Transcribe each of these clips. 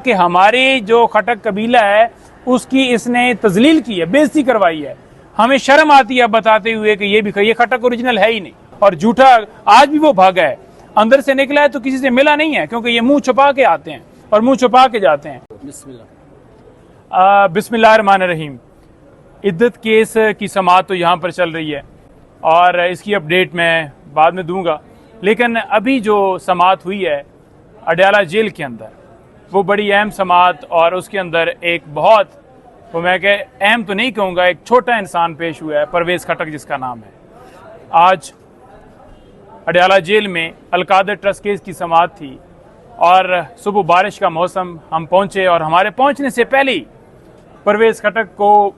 कि हमारी जो खटक कबीला है उसकी इसने तजलील की है, बेइज्जती करवाई है। हमें शर्म आती है बताते हुए कि ये खटक ओरिजिनल है ही नहीं और झूठा। आज भी वो भागा है, अंदर से निकला है तो किसी से मिला नहीं है, क्योंकि ये मुंह छुपा के आते हैं और मुंह छुपा के जाते हैं। बिस्मिल्लाहिर्रहमानिर्रहीम। इद्दत केस की समाअत तो यहाँ पर चल रही है और इसकी अपडेट मैं बाद में दूंगा, लेकिन अभी जो समाअत हुई है अडयाला जेल के अंदर, वो बड़ी अहम समाअत और उसके अंदर एक बहुत, वो मैं अहम तो नहीं कहूँगा, एक छोटा इंसान पेश हुआ है, परवेज़ खटक जिसका नाम है। आज अडयाला जेल में अलकादर ट्रस्ट केस की समाअत थी और सुबह बारिश का मौसम, हम पहुँचे और हमारे पहुँचने से पहले ही परवेज़ खटक को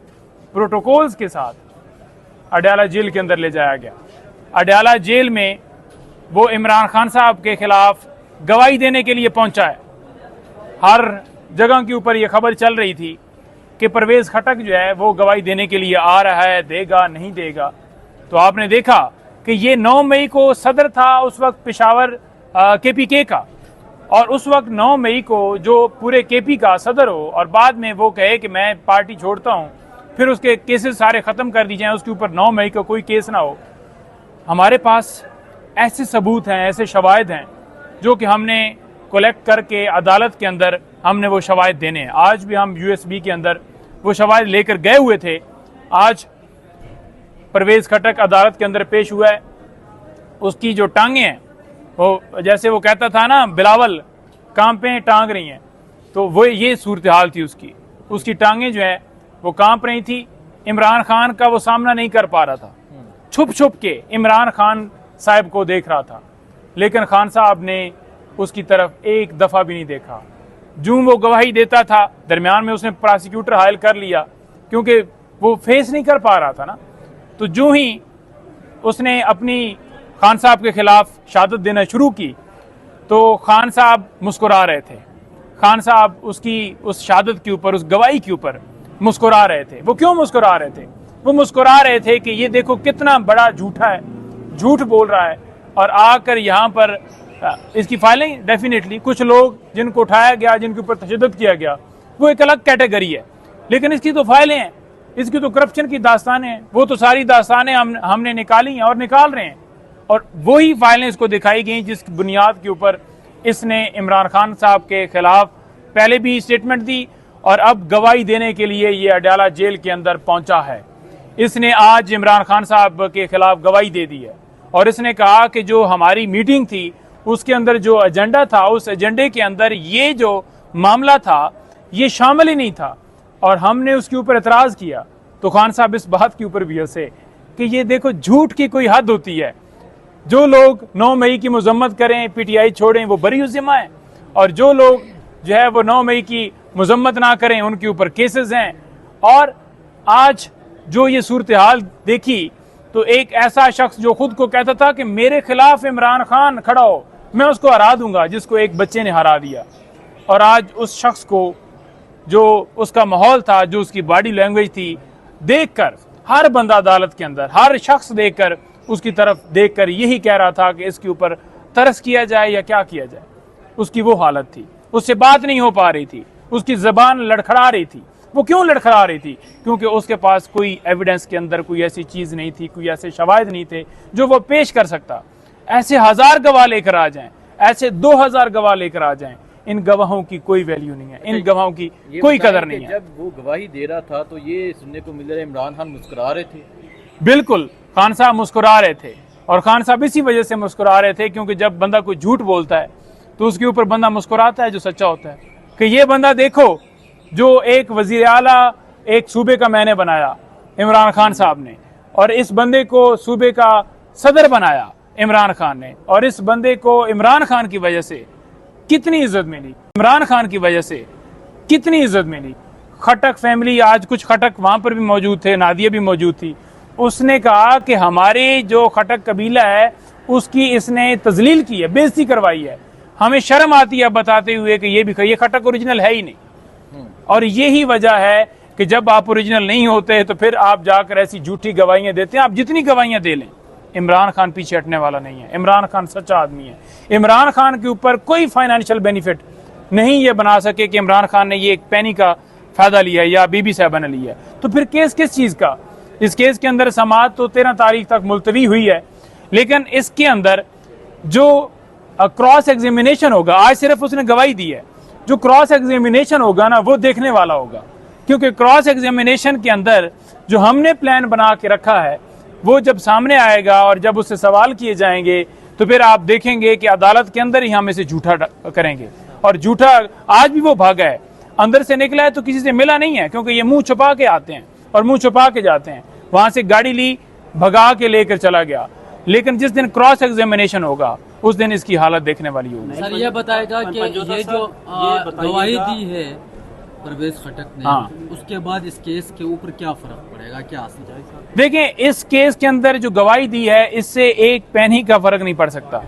प्रोटोकॉल्स के साथ अडयाला जेल के अंदर ले जाया गया। अडयाला जेल में वो इमरान खान साहब के खिलाफ गवाही देने के लिए पहुंचा है। हर जगह के ऊपर ये खबर चल रही थी कि परवेज़ खटक जो है वो गवाही देने के लिए आ रहा है, देगा नहीं देगा। तो आपने देखा कि ये 9 मई को सदर था उस वक्त पेशावर KPK का, और उस वक्त 9 मई को जो पूरे KP का सदर हो और बाद में वो कहे कि मैं पार्टी छोड़ता हूँ, फिर उसके केसेस सारे ख़त्म कर दी जाएँ, उसके ऊपर 9 मई को कोई केस ना हो। हमारे पास ऐसे सबूत हैं, ऐसे शवाहिद हैं जो कि हमने कलेक्ट करके अदालत के अंदर हमने वो शवाहिद देने हैं। आज भी हम USB के अंदर वो शवाहिद लेकर गए हुए थे। आज परवेज़ खटक अदालत के अंदर पेश हुआ है। उसकी जो टांगें हैं, वो जैसे वो कहता था ना, बिलावल कांपे टांग रही हैं, तो वो ये सूरत हाल थी उसकी टांगें जो है वो कांप रही थी। इमरान खान का वो सामना नहीं कर पा रहा था, छुप छुप के इमरान खान साहब को देख रहा था, लेकिन खान साहब ने उसकी तरफ एक दफ़ा भी नहीं देखा। जूं वो गवाही देता था, दरमियान में उसने प्रोसिक्यूटर हायल कर लिया क्योंकि वो फेस नहीं कर पा रहा था ना। तो जूं ही उसने अपनी खान साहब के खिलाफ शहादत देना शुरू की तो खान साहब मुस्कुरा रहे थे। खान साहब उसकी उस शहादत के ऊपर, उस गवाही के ऊपर मुस्कुरा रहे थे। वो क्यों मुस्कुरा रहे थे? वो मुस्कुरा रहे थे कि ये देखो कितना बड़ा झूठा है, झूठ बोल रहा है। और आकर यहाँ पर इसकी फाइलिंग, डेफिनेटली कुछ लोग जिनको उठाया गया, जिनके ऊपर तशद्दुद किया गया, वो एक अलग कैटेगरी है, लेकिन इसकी तो फाइलें हैं, इसकी तो करप्शन की दास्तानें हैं। वो तो सारी दास्तानें हमने निकाली हैं और निकाल रहे हैं, और वही फाइलें इसको दिखाई गई जिस बुनियाद के ऊपर इसने इमरान खान साहब के खिलाफ पहले भी स्टेटमेंट दी और अब गवाही देने के लिए ये अडयाला जेल के अंदर पहुंचा है। इसने आज इमरान खान साहब के खिलाफ गवाही दे दी है और इसने कहा कि जो हमारी मीटिंग थी उसके अंदर जो एजेंडा था, उस एजेंडे के अंदर ये जो मामला था ये शामिल ही नहीं था और हमने उसके ऊपर एतराज़ किया। तो खान साहब इस बात के ऊपर भी हंसे कि ये देखो, झूठ की कोई हद होती है। जो लोग 9 मई की मजम्मत करें, PTI छोड़ें, वो बरी उज़्ज़िमा है, और जो लोग जो है वो 9 मई की मजम्मत ना करें उनके ऊपर केसेस हैं। और आज जो ये सूरत हाल देखी तो एक ऐसा शख्स जो खुद को कहता था कि मेरे खिलाफ इमरान खान खड़ा हो, मैं उसको हरा दूंगा, जिसको एक बच्चे ने हरा दिया। और आज उस शख्स को, जो उसका माहौल था, जो उसकी बॉडी लैंग्वेज थी, देखकर हर बंदा अदालत के अंदर, हर शख्स देखकर उसकी तरफ देखकर यही कह रहा था कि इसके ऊपर तरस किया जाए या क्या किया जाए। उसकी वो हालत थी, उससे बात नहीं हो पा रही थी, उसकी ज़बान लड़खड़ा रही थी। वो क्यों लड़खड़ा रही थी? क्योंकि उसके पास कोई एविडेंस के अंदर कोई ऐसी चीज़ नहीं थी, कोई ऐसे शवाहिद नहीं थे जो वो पेश कर सकता। ऐसे 1000 गवाह लेकर आ जाएं, ऐसे 2000 गवाह लेकर आ जाएं, इन गवाहों की कोई वैल्यू नहीं है, इन गवाहों की कोई कदर नहीं है। जब वो गवाही दे रहा था तो ये सुनने को मिल रहा है इमरान खान मुस्कुरा रहे थे। बिल्कुल, खान साहब मुस्कुरा रहे थे, और खान साहब इसी वजह से मुस्कुरा रहे थे क्योंकि जब बंदा कोई झूठ बोलता है तो उसके ऊपर बंदा मुस्कुराता है जो सच्चा होता है। कि ये बंदा देखो, जो एक वजीर आला एक सूबे का मैंने बनाया इमरान खान साहब ने, और इस बंदे को सूबे का सदर बनाया इमरान खान ने, और इस बंदे को इमरान खान की वजह से कितनी इज्जत मिली, इमरान खान की वजह से कितनी इज्जत मिली। खटक फैमिली, आज कुछ खटक वहाँ पर भी मौजूद थे, नादिया भी मौजूद थी, उसने कहा कि हमारी जो खटक कबीला है उसकी इसने तजलील की है, बेइज्जती करवाई है। हमें शर्म आती है बताते हुए कि ये खटक ओरिजिनल है ही नहीं। और यही वजह है कि जब आप ओरिजिनल नहीं होते तो फिर आप जाकर ऐसी झूठी गवाहियां देते हैं। आप जितनी गवाहियां दे लें, इमरान खान पीछे हटने वाला नहीं है। इमरान खान सच्चा आदमी है। इमरान खान के ऊपर कोई फाइनेंशियल बेनिफिट नहीं ये बना सके कि इमरान खान ने ये एक पैनी का फ़ायदा लिया है या बीबी साहबा ने लिया है, तो फिर केस किस चीज़ का? इस केस के अंदर समाअत तो 13 तारीख तक मुलतवी हुई है, लेकिन इसके अंदर जो क्रॉस एग्जामिनेशन होगा, आज सिर्फ उसने गवाही दी है, जो क्रॉस एग्जामिनेशन होगा ना वो देखने वाला होगा, क्योंकि क्रॉस एग्जामिनेशन के अंदर जो हमने प्लान बना के रखा है वो जब सामने आएगा और जब उससे सवाल किए जाएंगे तो फिर आप देखेंगे कि अदालत के अंदर ही हम इसे झूठा करेंगे। और झूठा आज भी वो भागा है, अंदर से निकला है तो किसी से मिला नहीं है, क्योंकि ये मुंह छुपा के आते हैं और मुंह छुपा के जाते हैं। वहां से गाड़ी ली, भगा के लेकर चला गया, लेकिन जिस दिन क्रॉस एग्जामिनेशन होगा उस दिन इसकी हालत देखने वाली होगी। सर ये बताएगा कि ये जो गवाही दी है परवेज खटक ने, हाँ। उसके बाद इस केस के ऊपर क्या फर्क पड़ेगा, क्या असर जाएगा? देखें, इस केस के अंदर जो गवाही दी है इससे एक पैनी का फर्क नहीं पड़ सकता,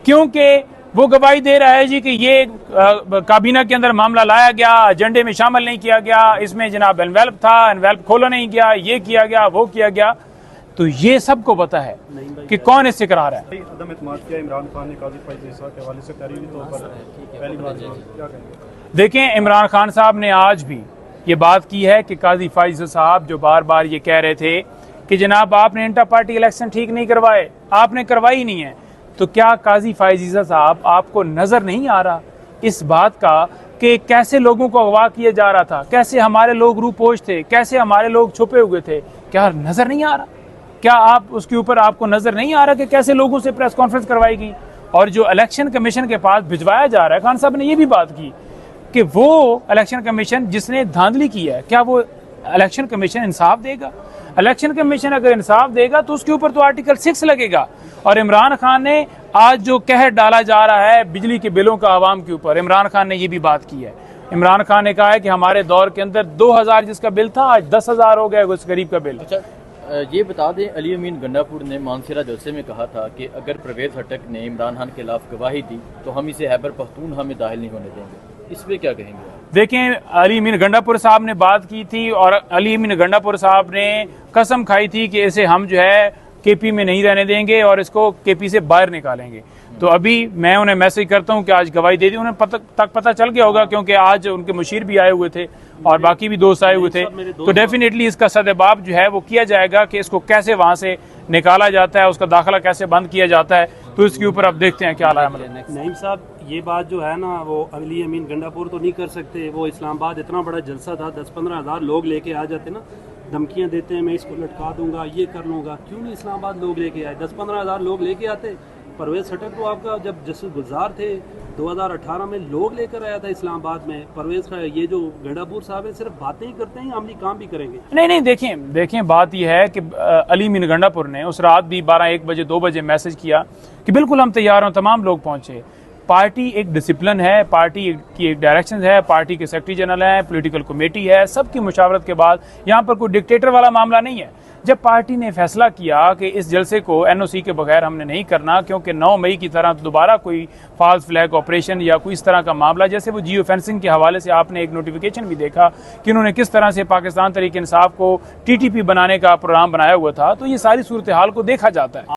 क्योंकि वो गवाही दे रहा है जी कि ये काबीना के अंदर मामला लाया गया, एजेंडे में शामिल नहीं किया गया, इसमें जनाब एनवेल्प था, एनवेल्प खोला नहीं गया, ये किया गया, वो किया गया। तो ये सबको पता है कि कौन इससे करार है। अदम एतमाद किया इमरान खान ने काजी फैज़ ईसा के हवाले से तहरीरी तौर पर पहली बार क्या कहेंगे? देखें, इमरान खान साहब ने आज भी ये बात की है कि काजी फैज़ साहब जो बार बार ये कह रहे थे कि जनाब आपने इंटर पार्टी इलेक्शन ठीक नहीं करवाए, आपने करवाई नहीं है, तो क्या काजी फैज़ साहब आपको नज़र नहीं आ रहा इस बात का कि कैसे लोगों को अगवा किया जा रहा था, कैसे हमारे लोग रूपोश थे, कैसे हमारे लोग छुपे हुए थे? क्या नज़र नहीं आ रहा? क्या आप उसके ऊपर आपको नज़र नहीं आ रहा कि कैसे लोगों से प्रेस कॉन्फ्रेंस करवाई गई? और जो इलेक्शन कमीशन के पास भिजवाया जा रहा है, खान साहब ने ये भी बात की कि वो इलेक्शन कमीशन जिसने धांधली की है, क्या वो इलेक्शन कमीशन इंसाफ देगा? इलेक्शन कमीशन अगर इंसाफ देगा तो उसके ऊपर तो आर्टिकल 6 लगेगा। और इमरान खान ने आज जो कहर डाला जा रहा है बिजली के बिलों का आवाम के ऊपर, इमरान खान ने ये भी बात की है। इमरान खान ने कहा है कि हमारे दौर के अंदर 2000 जिसका बिल था आज 10,000 हो गया उस गरीब का बिल। अच्छा, ये बता दें, अली अमीन गंडापुर ने मानसरा जलसे में कहा था कि अगर परवेज खटक ने इमरान खान के खिलाफ गवाही दी तो हम इसे खैबर पख्तूनख्वा में दाखिल नहीं होने देंगे। इस पर क्या कहेंगे? देखें, अली अमीन गंडापुर साहब ने बात की थी और अली अमीन गंडापुर साहब ने कसम खाई थी कि इसे हम जो है केपी में नहीं रहने देंगे और इसको केपी से बाहर निकालेंगे। तो अभी मैं उन्हें मैसेज करता हूं कि आज गवाही दे दी। उन्हें पता चल गया होगा, क्योंकि आज उनके मुशीर भी आए हुए थे और बाकी भी दोस्त आए हुए थे। तो डेफिनेटली इसका सदबाब जो है वो किया जाएगा कि इसको कैसे वहां से निकाला जाता है, उसका दाखिला कैसे बंद किया जाता है। तो इसके ऊपर अब देखते हैं क्या हाल है। नईम साहब, ये बात जो है ना वो अली अमीन गंडापुर तो नहीं कर सकते। वो इस्लामाबाद इतना बड़ा जलसा था, 10-15 हज़ार लोग लेके आ जाते ना, धमकियां देते हैं मैं इसको लटका दूंगा, ये कर लूंगा। क्यों नहीं इस्लामाबाद लोग लेके आए? 10-15 हज़ार लोग लेके आते। परवेज खटक तो आपका जब जस्टिस गुलजार थे 2018 में लोग लेकर आया था इस्लामाबाद में। परवेज का ये जो गंडापुर साहब है सिर्फ बातें ही करते हैं, अमली काम भी करेंगे? नहीं, देखें बात यह है कि अली अमीन गंडापुर ने उस रात भी 12-1 बजे 2 बजे मैसेज किया कि बिल्कुल हम तैयार हों। तमाम लोग पहुंचे। पार्टी एक डिसिप्लिन है, पार्टी की एक डायरेक्शन है, पार्टी के सेक्रेटरी जनरल है, पॉलिटिकल कमेटी है, सबकी मुशावरत के बाद यहाँ पर कोई डिक्टेटर वाला मामला नहीं है। जब पार्टी ने फैसला किया कि इस जलसे को एनओसी के बगैर हमने नहीं करना, क्योंकि 9 मई की तरह दोबारा कोई फॉल्स फ्लैग ऑपरेशन या कोई इस तरह का मामला, जैसे वो जियो फेंसिंग के हवाले से आपने एक नोटिफिकेशन भी देखा कि उन्होंने किस तरह से पाकिस्तान तहरीक इंसाफ को टीटीपी बनाने का प्रोग्राम बनाया हुआ था, तो ये सारी सूरत हाल को देखा जाता है।